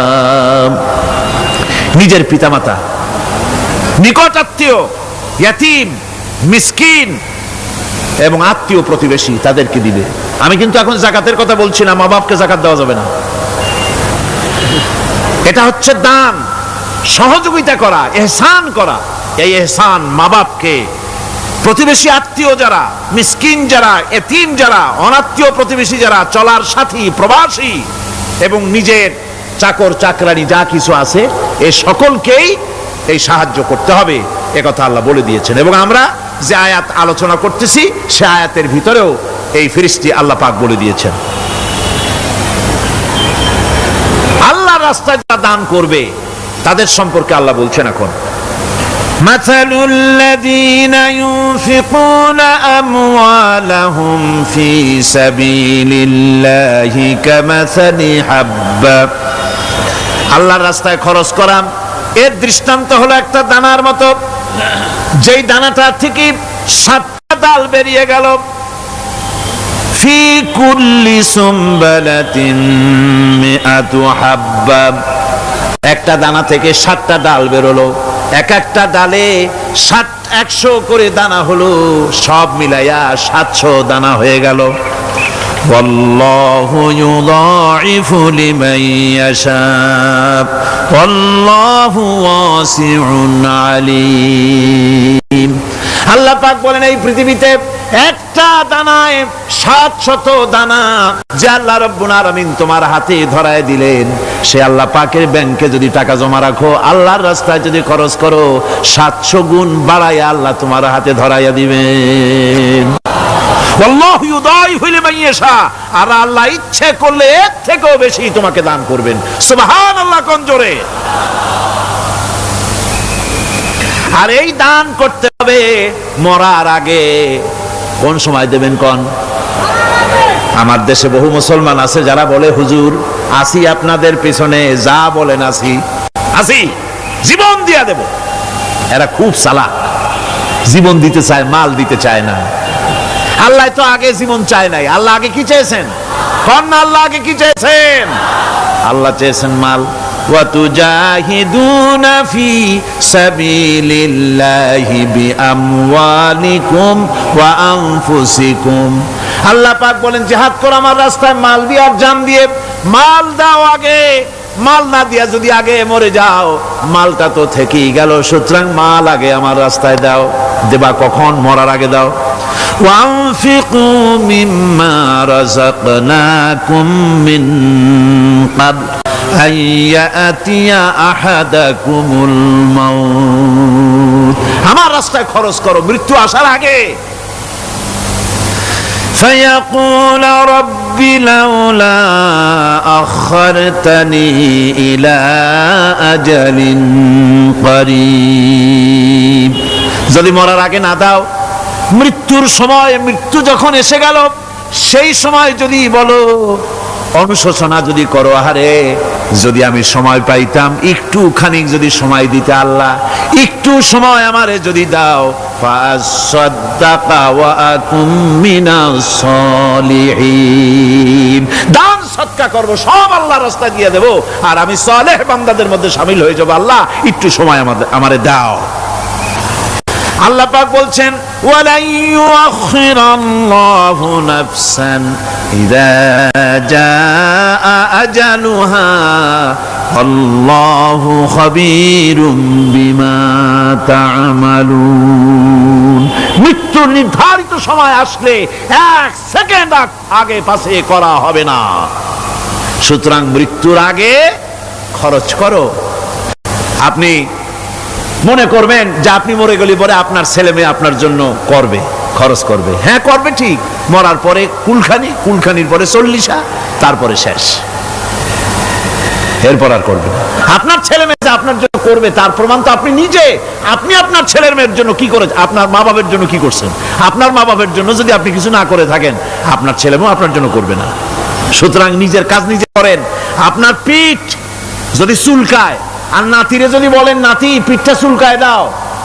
নিজের পিতামাতা, নিকট আত্মীয়, ইয়াতীম, মিসকিন এবং আত্মীয় প্রতিবেশী, তাদেরকে দিবে। আমি কিন্তু এখন যাকাতের কথা বলছি না, মা বাপকে যাকাত দেওয়া যাবে না। এটা হচ্ছে দান, সহযোগিতা করা, ইহসান করা। এই ইহসান মা বাপকে, প্রতিবেশী আত্মীয় যারা, মিসকিন যারা, এতিম যারা, অনাত্মীয় প্রতিবেশী যারা, চলার সাথী, প্রবাসী এবং নিজের চাকর চাকরানি যা কিছু আছে, এ সকলকেই এই সাহায্য করতে হবে, একথা আল্লাহ বলে দিয়েছেন। এবং আমরা যে আয়াত আলোচনা করতেছি সে আয়াতের ভিতরেও এই ফিরিস্তি আল্লাহ পাক বলে দিয়েছেন। আল্লাহর রাস্তায় যারা দান করবে তাদের সম্পর্কে আল্লাহ বলছেন এখন, মাসালুল লাযীনা ইউনফিকুনা আমওয়ালাহুম ফি সাবিলিল্লাহি কামাসালি হাব্বা। আল্লাহর রাস্তায় খরচ করা এর দৃষ্টান্ত হলো একটা দানার মতো, যেই দানাটা থেকে 7টা ডাল বেরিয়ে গেল। ফি কুল্লি সুমবালাতিন মিআতু হাব্বা, একটা দানা থেকে 7টা ডাল বেরোলো, এক একটা ডালে 100 করে দানা হলো, সব মিলাইয়া 700 দানা হয়ে গেল। ওয়াল্লাহু ইউদাইফু লিমান ইয়াশা ওয়াল্লাহু ওয়াসিউন আলিম। আল্লাহ পাক বলেন এই পৃথিবীতে একটা দানায় 700 দানা যে আল্লাহ রাব্বুল আলামিন তোমার হাতে ধরায় দিলেন, সে আল্লাহ পাকের ব্যাংকে যদি টাকা জমা রাখো, আল্লাহর রাস্তায় যদি খরচ করো, 700 গুণ বাড়াইয়া আল্লাহ তোমার হাতে ধরাইয়া দিবেন। আল্লাহু ইউদাইফু লিমান ইয়াশা, আর আল্লাহ ইচ্ছে করলে এর থেকেও বেশি তোমাকে দান করবেন। সুবহানাল্লাহ কোন জোরে। আর এই দান করতে হবে মরার আগে। কোন সময় দেবেন কোন? আমার দেশে বহু মুসলমান আছে যারা বলে হুজুর আসি আপনাদের পিছনে, যা বলেন আসি আসি, জীবন দিয়া দেব। এরা খুব চালাক, জীবন দিতে চায়, মাল দিতে চায় না। আল্লাহ তো আগে জীবন চায় নাই, আল্লাহ আগে কি চেয়েছেন? কোন আল্লাহ আগে কি চেয়েছেন? আল্লাহ চেয়েছেন মাল। وَتُجَاهِدُونَ فِي سَبِيلِ اللَّهِ بِأَمْوَالِكُمْ وَأَنفُسِكُمْ। আল্লাহ পাক বলেন জিহাদ করো আমার রাস্তায় মাল দিয়ে আর জান দিয়ে। মাল দাও আগে, মাল না দিয়া যদি আগে মরে যাও, মালটা তো থেকেই গেল। সুতরাং মাল আগে আমার রাস্তায় দাও। দেবা কখন? মরার আগে দাও। وَأَنفِقُوا مِمَّا رَزَقْنَاكُم مِّن قَبْلِ أَن يَأْتِيَ أَحَدَكُمُ الْمَوْتُ। আমার রাস্তায় খরচ করো মৃত্যু আসার আগে। فَيَقُولَ رَبِّ لَوْلَا أَخَّرْتَنِي إِلَى أَجَلٍ قَرِيبٍ। যদি মরার আগে না দাও, মৃত্যুর সময়, মৃত্যু যখন এসে গেল, সেই সময় যদি বলো, অনুশোচনা যদি করো, আহারে যদি আমি সময় পাইতাম, একটুখানি যদি সময় দিতে আল্লাহ, একটু সময় আমারে যদি দাও, ফাসাদ্দাকা ওয়া আকুম মিনাস সলিহিন। দান সদকা করব, সব আল্লাহর রাস্তায় দিয়ে দেব, আর আমি সালেহ বান্দাদের মধ্যে শামিল হয়ে যাব। আল্লাহ একটু সময় আমারে দাও। আল্লাহ পাক বলছেন ওয়ালা ইউআখিরাল্লাহু নাফসান ইযা জাআ আজালুহা আল্লাহু খাবীরুম বিমা তা'মালুন। মৃত্যুর নির্ধারিত সময় আসলে 1 সেকেন্ড আগে পাশে করা হবে না। সুতরাং মৃত্যুর আগে খরচ করো। আপনি মনে করবেন যে আপনি মরে গেলে পরে আপনার ছেলে মেয়ে আপনার জন্য করবে, খরচ করবে। হ্যাঁ করবে ঠিক, মরার পরে কুলখানির পরে 40, তারপরে শেষ, এরপর আর করবে না। আপনার ছেলে মেয়ে আপনার জন্য করবে তার প্রমাণ তো আপনি নিজে। আপনি আপনার ছেলের মেয়ের জন্য কি করেছেন? আপনার মা বাবার জন্য কি করছেন? আপনার মা বাবার জন্য যদি আপনি কিছু না করে থাকেন, আপনার ছেলে মেয়ে আপনার জন্য করবে না। সুতরাং নিজের কাজ নিজে করেন। আপনার পিঠ যদি চুলকায়, আর নাতিরে যদি বলেন নাতি পিঠটা চুলকায় দাও,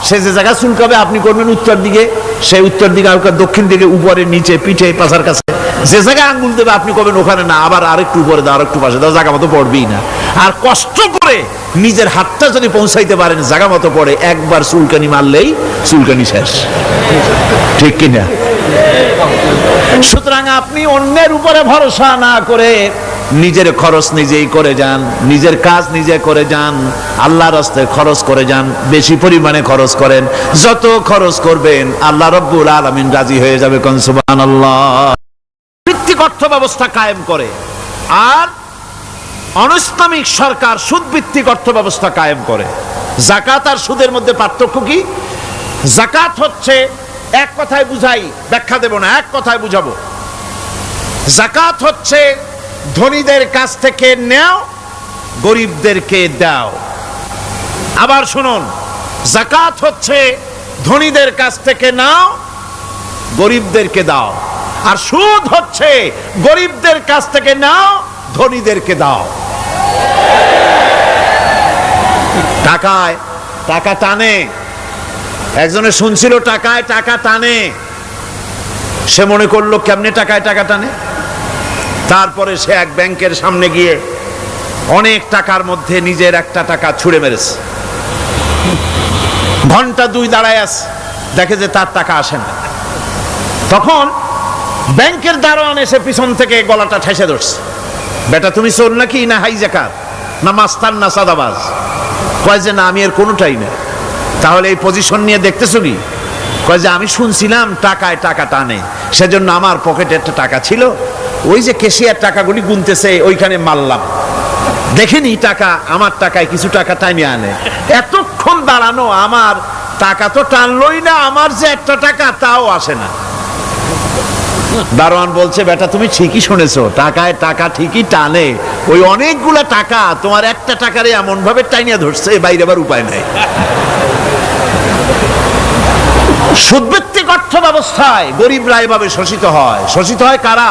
সে যে জায়গা চুলকাবে আপনি করবেন উত্তর দিকে, সে উত্তর দিকে, আর দক্ষিণ দিকে, উপরে নিচে, পিঠে, পাছার কাছে, যে জায়গায় আঙ্গুল দেবে আপনি করবেন ওখানে না, আবার আরেকটু উপরে দাও, আরেকটু পাশে দাও, জায়গা মতো পড়বেই না। আর কষ্ট করে নিজের হাতটা যদি পৌঁছাইতে পারেন জায়গা মতো পড়ে, একবার চুলকানি মারলেই চুলকানি শেষ, ঠিক কিনা? সুতরাং আপনি অন্যের উপরে ভরসা না করে নিজের খরচ নিজেই করে যান, নিজের কাজ নিজে করে যান, আল্লাহর রাস্তায় খরচ করে যান, বেশি পরিমাণে খরচ করেন। যত খরচ করবেন আল্লাহ রাব্বুল আলামিন রাজি হয়ে যাবে। কোন সুবহানাল্লাহ। ভিত্তিক অর্থ ব্যবস্থা কায়েম করে, আর অনিসলামিক সরকার সুদ ভিত্তিক অর্থ ব্যবস্থা কায়েম করে। যাকাত আর সুদের মধ্যে পার্থক্য কি? যাকাত হচ্ছে, এক কথায় বুঝাই, ব্যাখ্যা দেব না, এক কথায় বুঝাবো। যাকাত হচ্ছে ধনীদের কাছ থেকে নেও, গরিবদেরকে দাও। আবার শুনুন, যাকাত হচ্ছে ধনীদের কাছ থেকে নাও, গরিবদেরকে দাও। আর সুদ হচ্ছে গরিবদের কাছ থেকে নাও, ধনীদেরকে দাও। টাকায় টাকা টানে, একজনে শুনছিল টাকায় টাকা টানে, সে মনে করলো কেমনে টাকায় টাকা টানে। তারপরে সে এক ব্যাংকের সামনে গিয়ে অনেক টাকার মধ্যে নিজের একটা টাকা ছুঁড়ে মেরেছে। ঘন্টা 2 দাঁড়ায় আছে, দেখে যে তার টাকা আসে না। তখন ব্যাংকের দারোয়ান এসে পিছন থেকে গলাটা ঠেসে ধরছে, বেটা তুমি চোর নাকি না হাইজাকার না মাস্তান না সাদাবাজ? কয় যে না, আমি এর কোনোটাই না। তাহলে এই পজিশন নিয়ে দেখতেছো কি? কয় যে আমি শুনছিলাম টাকায় টাকা টানে, সেজন্য আমার পকেটে একটা টাকা ছিল, ওই যে কেশিয়ার টাকাগুলি গুনতেছে ওইখানে মারলাম, দেখিনি টাকা আমার টাকায় কিছু টাকা টাইনে আনে। এতক্ষণ দাঁড়ানো, আমার টাকা তো টানলই না, আমার যে একটা টাকা তাও আসে না। দারোয়ান বলছে, বেটা তুমি ঠিকই শুনেছো, টাকায় টাকা ঠিকই টানে, ওই অনেকগুলা টাকা তোমার একটা টাকারে এমন ভাবে টাইনিয়া ধরছে, বাইরে আবার উপায় নাই। সুদভিত্তিক অর্থ ব্যবস্থায় গরিবরা এভাবে শোষিত হয়। শোষিত হয় কারা?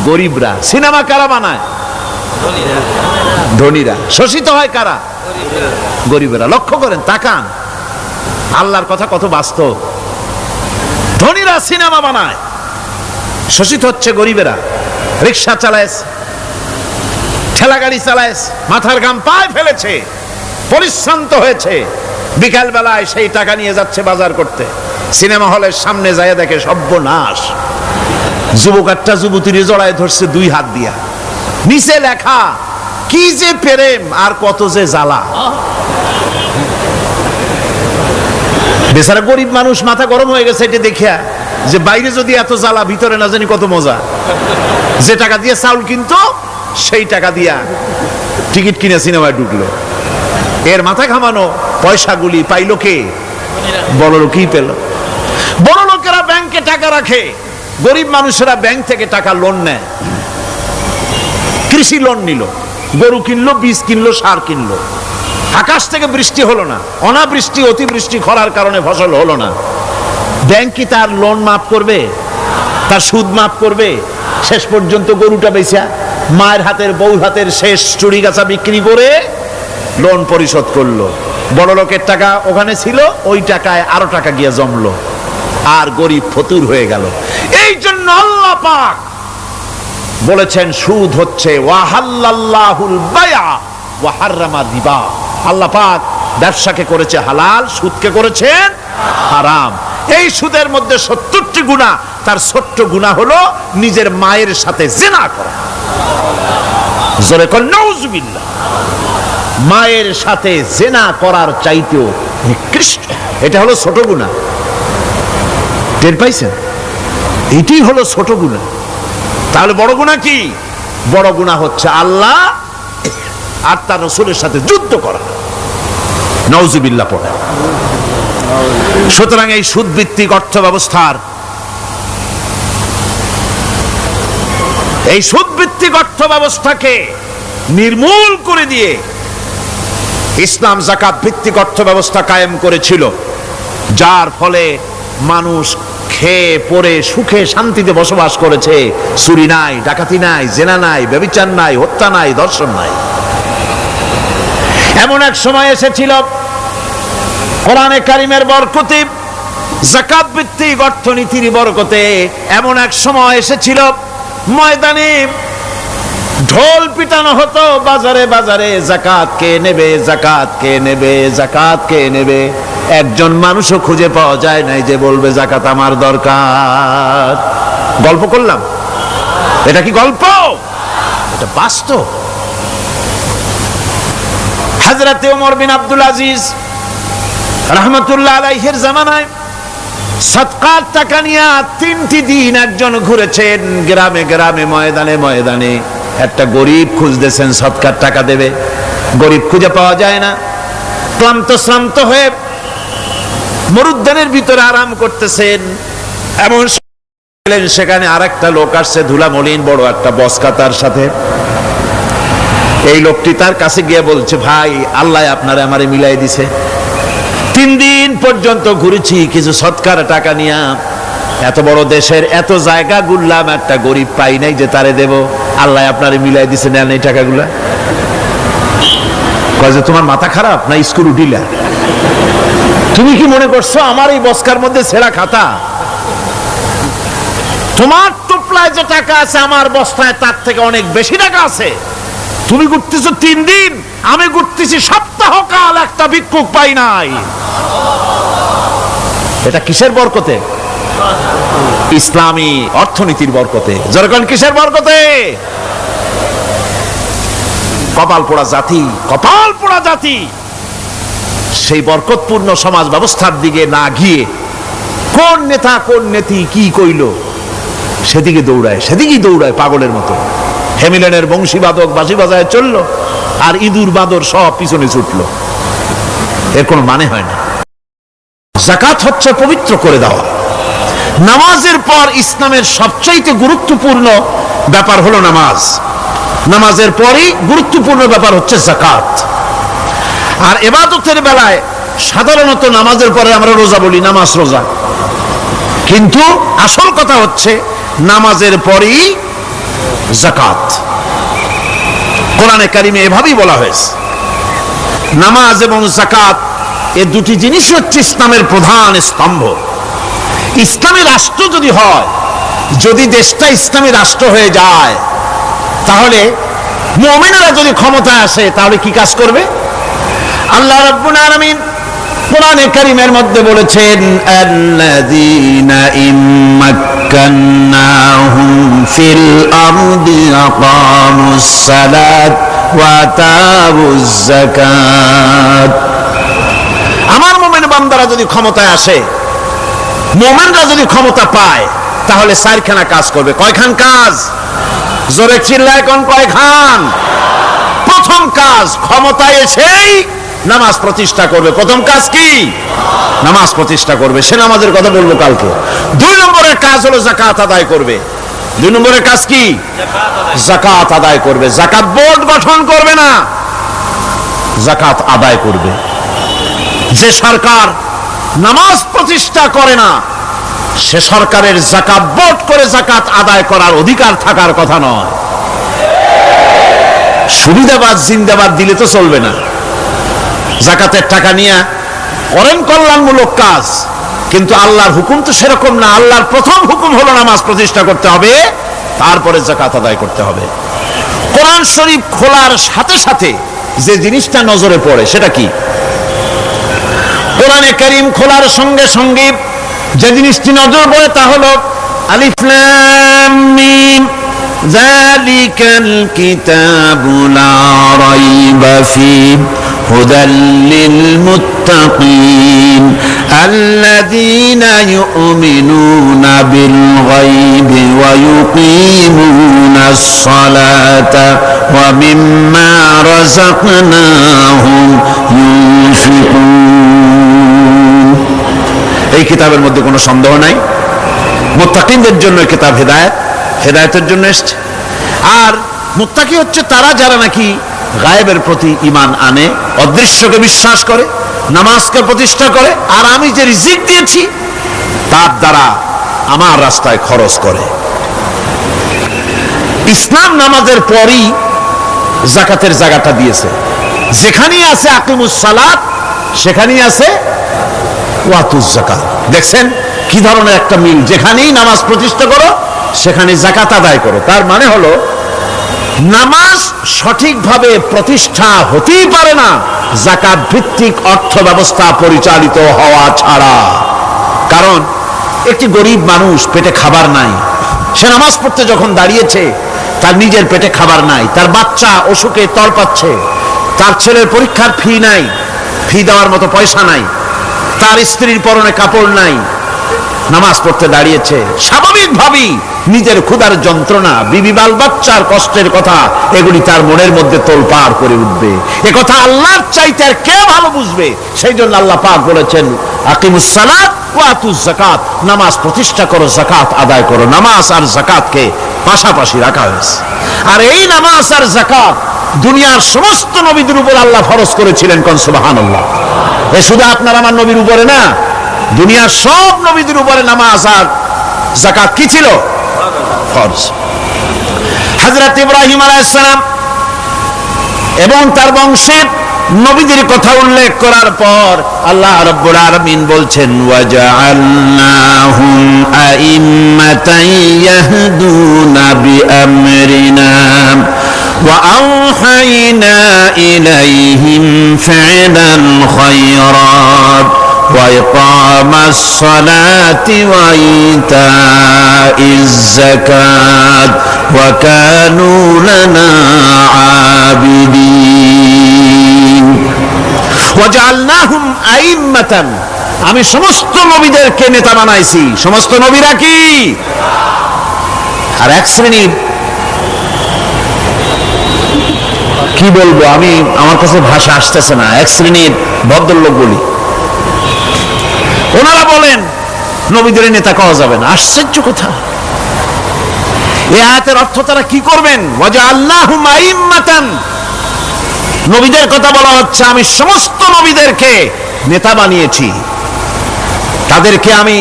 গরিবরা। সিনেমা কারা বানায়? ধনীরা। শোষিত হয় কারা? গরিবরা। লক্ষ্য করেন, তাকান, আল্লাহর কথা কত বাস্তব। ধনীরা সিনেমা বানায়, শোষিত হচ্ছে গরিবেরা। রিক্সা চালায়, ঠেলা গাড়ি চালায়, মাথার ঘাম পায়ে ফেলেছে, পরিশ্রান্ত হয়েছে, বিকাল বেলায় সেই টাকা নিয়ে যাচ্ছে বাজার করতে। সিনেমা হলের সামনে যায় দেখে সর্বনাশ, যুবক একটা যুবতীর জড়ায় ধরছে দুই হাত দিয়া, নিচে লেখা কি যে প্রেম আর কত যে জ্বালা। বেচারা গরিব মানুষ মাথা গরম হয়ে গেছে এটা দেখিয়া, যে বাইরে যদি এত জ্বালা, ভিতরে না জানি কত মজা। যে টাকা দিয়ে চাউল কিনতো সেই টাকা দিয়া টিকিট কিনে সিনেমায় ঢুকলো। এর মাথা ঘামানো পয়সাগুলি পাইলো কে? বড় লোকই পেল। বড় লোকেরা ব্যাংকে টাকা রাখে, গরিব মানুষেরা ব্যাংক থেকে টাকা লোন নেয়। কৃষি লোন নিল, গরু কিনলো, বীজ কিনলো, সার কিনলো। আকাশ থেকে বৃষ্টি হলো না, অনাবৃষ্টি অতিবৃষ্টি খরার কারণে ফসল হলো না। ব্যাংক কি তার লোন মাফ করবে? তার সুদ মাফ করবে? শেষ পর্যন্ত গরুটা বেচা, মায়ের হাতের বউ হাতের শেষ চুড়ি গাছা বিক্রি করে লোন পরিশোধ করলো। বড় লোকের টাকা ওখানে ছিল, ওই টাকায় আরো টাকা গিয়ে জমলো, আর গরিব ফতুর হয়ে গেল। এই জন্য আল্লাহ পাক বলেছেন সুদ হচ্ছে ওয়াহাল্লাল্লাহুল বায়া ওয়া হাররামা রিবা। আল্লাহ পাক ব্যবসাকে করেছে হালাল, সুদকে করেছেন হারাম। এই সুদের মধ্যে 70টি গুনাহ, তার ছোট্ট গুনাহ হলো নিজের মায়ের সাথে জিনা করা। জোরে কোন নাউজুবিল্লাহ। মায়ের সাথে জিনা করার চাইতেও নিকৃষ্ট, এটা হলো ছোট গুনাহ। টের পাইছেন? এটাই হলো ছোট গুনাহ। তাহলে বড় গুনাহ কি? বড় গুনাহ হচ্ছে আল্লাহ আর তার রাসূলের সাথে যুদ্ধ করা। নাউজুবিল্লাহ পড়ে। সুতরাং এই সুদভিত্তিক অর্থ ব্যবস্থার, এই সুদভিত্তিক অর্থ ব্যবস্থাকে নির্মূল করে দিয়ে ইসলাম যাকাত ভিত্তিক অর্থ ব্যবস্থা কায়েম করেছিল, যার ফলে মানুষ খেয়ে পরে সুখে শান্তিতে বসবাস করেছে। চুরি নাই, ডাকাতি নাই, জেনা নাই, ব্যভিচার নাই, হত্যা নাই, ধর্ষণ নাই। এমন এক সময় এসেছিল কোরআনে কারিমের বরকতে, যাকাত ভিত্তিক অর্থনীতির বরকতে, এমন এক সময় এসেছিল ময়দানে ঢোল পিটানো হতো বাজারে বাজারে, যাকাত কে নেবে, যাকাত কে নেবে, যাকাত কে নেবে। একজন মানুষও খুঁজে পাওয়া যায় নাই যে বলবে যাকাত আমার দরকার। গল্প করলাম? এটা কি গল্প? এটা বাস্তব। হযরতে ওমর বিন আব্দুল আজিজ রাহমাতুল্লাহ আলাইহির জামানায় সদকার টাকা নিয়ে 3টি দিন একজন ঘুরেছেন গ্রামে গ্রামে, ময়দানে ময়দানে। একটা গরিব খুঁজতেছেন সদকার টাকা দেবে, গরিব খুঁজে পাওয়া যায় না। ক্লান্ত শ্রান্ত হয়ে মরুদ্যানের ভিতরে আরাম করতেছেন, এমন সেখানে আরেকটা লোক আসছে, ধুলা মলিন বড় একটা বস্কা তার সাথে। এই লোকটি তার কাছে গিয়ে বলছে, ভাই আল্লাহ আপনারে আমারে মিলাই দিছে, 3 দিন পর্যন্ত ঘুরেছি কিছু সদকার টাকা নিয়ে, এত বড় দেশের এত জায়গা ঘুরলাম, একটা গরিব পাই নাই যে তারে দেব, আল্লাহ আপনারে মিলাই দিছে, নেন এই টাকাগুলা। কয় যে তোমার মাথা খারাপ না স্কুল উঠিলা? তুমি কি মনে করছো আমার এই বস্কার মধ্যে ছেঁড়া খাতা? তোমার টুপলায় যে টাকা আছে আমার বস্তায় তার থেকে অনেক বেশি টাকা আছে। তুমি ঘুরতেছো 3 দিন, আমি ঘুরতেছি সপ্তাহকাল, একটা ভিক্ষুক পাই নাই। এটা কিসের বরকতে? ইসলামী অর্থনীতির বরকতে। যেরকম কিসের বরকতে? কপাল পোড়া জাতি, কপাল পোড়া জাতি সেই বরকতপূর্ণ সমাজ ব্যবস্থার দিকে না গিয়ে কোন নেতা কোন নেত্রী কি কইল সেদিকে দৌড়ায়, সেদিকেই দৌড়ায় পাগলের মতো। হেমিলেনের বংশীবাদক বাঁশি বাজায় চললো, আর ইঁদুর বাঁদর সব পিছনে ছুটলো। এর কোনো মানে হয় না। যাকাত হচ্ছে পবিত্র করে দেওয়া। নামাজের পর ইসলামের সবচাইতে গুরুত্বপূর্ণ ব্যাপার হলো নামাজ। নামাজের পরই গুরুত্বপূর্ণ ব্যাপার হচ্ছে যাকাত। আর ইবাদতের বেলায় সাধারণত নামাজের পরে আমরা রোজা বলি, নামাজ রোজা, কিন্তু আসল কথা হচ্ছে নামাজের পরই যাকাত। কোরআনে কারিমে এভাবেই বলা হয়েছে। নামাজ এবং যাকাত এই দুটি জিনিস হচ্ছে ইসলামের প্রধান স্তম্ভ। ইসলামী রাষ্ট্র যদি হয়, যদি দেশটা ইসলামী রাষ্ট্র হয়ে যায়, তাহলে মুমিনেরা যদি ক্ষমতায় আসে তাহলে কি কাজ করবে? আল্লাহ রাব্বুল আলামিন কোরআনে কারীমের মধ্যে বলেছেন, আল্লাযীনা ইম্মাক্কান্নাহুম ফিল আরদি আকামুস সালাত ওয়া আতাউজ যাকাত। আমার মুমিন বান্দারা যদি ক্ষমতায় আসে, মুমিনরা যদি ক্ষমতা পায়, তাহলে চারখানা কাজ করবে। কয়খান কাজ? জোরে চিল্লায় কোন কয়খান? প্রথম কাজ, ক্ষমতায় এসেই নামাজ প্রতিষ্ঠা করবে। প্রথম কাজ কি? নামাজ প্রতিষ্ঠা করবে। সে নামাজের কথা বলবো কালকে। 2 নম্বরের কাজ হলো যাকাত আদায় করবে। 2 নম্বরের কাজ কি? যাকাত আদায় করবে। যাকাত বোর্ড গঠন করবে না, যাকাত আদায় করবে। যে সরকার নামাজ প্রতিষ্ঠা করে না, সে সরকারের যাকাত বোর্ড করে যাকাত আদায় করার অধিকার থাকার কথা নয়। সুবিধাবাদ জিন্দাবাদ দিলে তো চলবে না। যাকাতের টাকা নিয়ে করেন কল্যাণমূলক কাজ, কিন্তু আল্লাহর হুকুম তো সেরকম না। আল্লাহর প্রথম হুকুম হলো নামাজ প্রতিষ্ঠা করতে হবে, তারপরে যাকাত আদায় করতে হবে। কোরআন শরীফ খোলার সাথে সাথে যে জিনিসটা নজরে পড়ে সেটা কি? কোরআনে কারীম খোলার সঙ্গে সঙ্গে যে জিনিসটি নজর পড়ে তা হলো আলিফ লাম মিম যালিকাল কিতাবু লা রাইবা ফীহি হুদাল লিল মুত্তাকিন আল্লাযীনা ইউমিনুনা বিল গায়বি ওয়া ইউকিমুনাস সালাতা ওয়া মিম্মা রাযাকনাহুম ইউনফিকুন। এই কিতাবের মধ্যে কোনো সন্দেহ নাই, মুত্তাকিনদের জন্য কিতাব হেদায়েত, হেদায়েতের জন্য এসেছে। আর মুত্তাকি হচ্ছে তারা যারা নাকি গায়েবের প্রতি ঈমান আনে, অদৃশ্যকে বিশ্বাস করে, নামাজকে প্রতিষ্ঠা করে, আর আমি যে রিজিক দিয়েছি তার দ্বারা আমার রাস্তায় খরচ করে। ইসলাম নামাজের পরই যাকাতের জায়গাটা দিয়েছে। যেখানেই আছে আকিমুস সালাত, সেখানেই আছে ওয়াতুজ যাকাত। দেখছেন কি ধরনের একটা মিল? যেখানেই নামাজ প্রতিষ্ঠা করো সেখানে যাকাত আদায় করো। তার মানে হলো নামাজ সঠিকভাবে প্রতিষ্ঠা হতেই পারে না যাকাত ভিত্তিক অর্থ ব্যবস্থা পরিচালিত হওয়া ছাড়া। কারণ একটি গরিব মানুষ, পেটে খাবার নাই, সে নামাজ পড়তে যখন দাঁড়িয়েছে তার নিজের পেটে খাবার নাই, তার বাচ্চা অসুখে তড়পাচ্ছে, তার ছেলের পরীক্ষার ফি নাই, ফি দেওয়ার মতো পয়সা নাই, তার স্ত্রীর পরনে কাপড় নাই, নামাজ পড়তে দাঁড়িয়েছে। স্বাভাবিকভাবেই নিজের ক্ষুধার যন্ত্রণা, বিবি বাল বাচ্চার কষ্টের কথা, এগুলি তার মনের মধ্যে তোলপাড় করে উঠবে। এ কথা আল্লাহর চাইতে আর কে ভালো বুঝবে? সেই জন্য আল্লাহ পাক বলেছেন, আকিমুস সালাত ওয়া আতুজ যাকাত, নামাজ প্রতিষ্ঠা করো, যাকাত আদায় করো। নামাজ আর যাকাতকে পাশাপাশি রাখা হয়েছে। আর এই নামাজ আর যাকাত দুনিয়ার সমস্ত নবীদের উপর আল্লাহ ফরজ করেছিলেন। কোন সুবহানাল্লাহ। এ শুধু আপনার আমার নবীর উপরে না, দুনিয়ার সব নবীদের উপরে নামাজ আর যাকাত কি ছিল? ফরজ। হযরত ইব্রাহিম আলাইহিস সালাম এবং তার বংশের নবীদের কথা উল্লেখ করার পর আল্লাহ রাব্বুল আলামিন বলছেন, ওয়াজআলনাহুম আইম্মাতান ইয়াহদুনা বিআমরিনা ওয়া আওহাইনা ইলাইহিম ফি'লাল খায়রাত وإقام الصلاة وإيتاء الزكاة وكانوا لنا عابدين ওয়াজআলনাহুম আইম্মাতান, আমি সমস্ত নবীদেরকে নেতা বানাইছি। সমস্ত নবীরা কি? আর এক শ্রেণীর, কি বলবো আমি, আমার কাছে ভাষা আসতেছে না, এক শ্রেণীর ভদ্রলোক বলি, ওনারা বলেন নবীদের নেতা কওয়া যাবে না। আশ্চর্য কথা, এই আয়াতের অর্থ তারা কি করবেন? ওয়াজআলনাহুম আইম্মাতান, নবীদের কথা বলা হচ্ছে, আমি সমস্ত নবীদেরকে নেতা বানিয়েছি, তাদেরকে আমি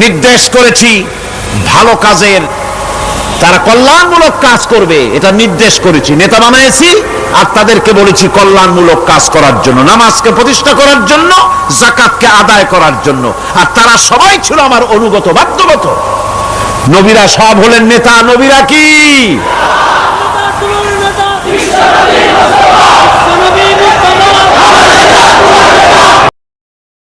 নির্দেশ করেছি ভালো কাজের, তারা কল্যাণমূলক কাজ করবে এটা নির্দেশ করেছি, নেতা বানিয়েছি। আর তাদেরকে বলেছি কল্যাণমূলক কাজ করার জন্য, নামাজকে প্রতিষ্ঠা করার জন্য, যাকাতকে আদায় করার জন্য। আর তারা সবাই ছিল আমার অনুগত, বাধ্যগত। নবীরা সব হলেন নেতা। নবীরা কি?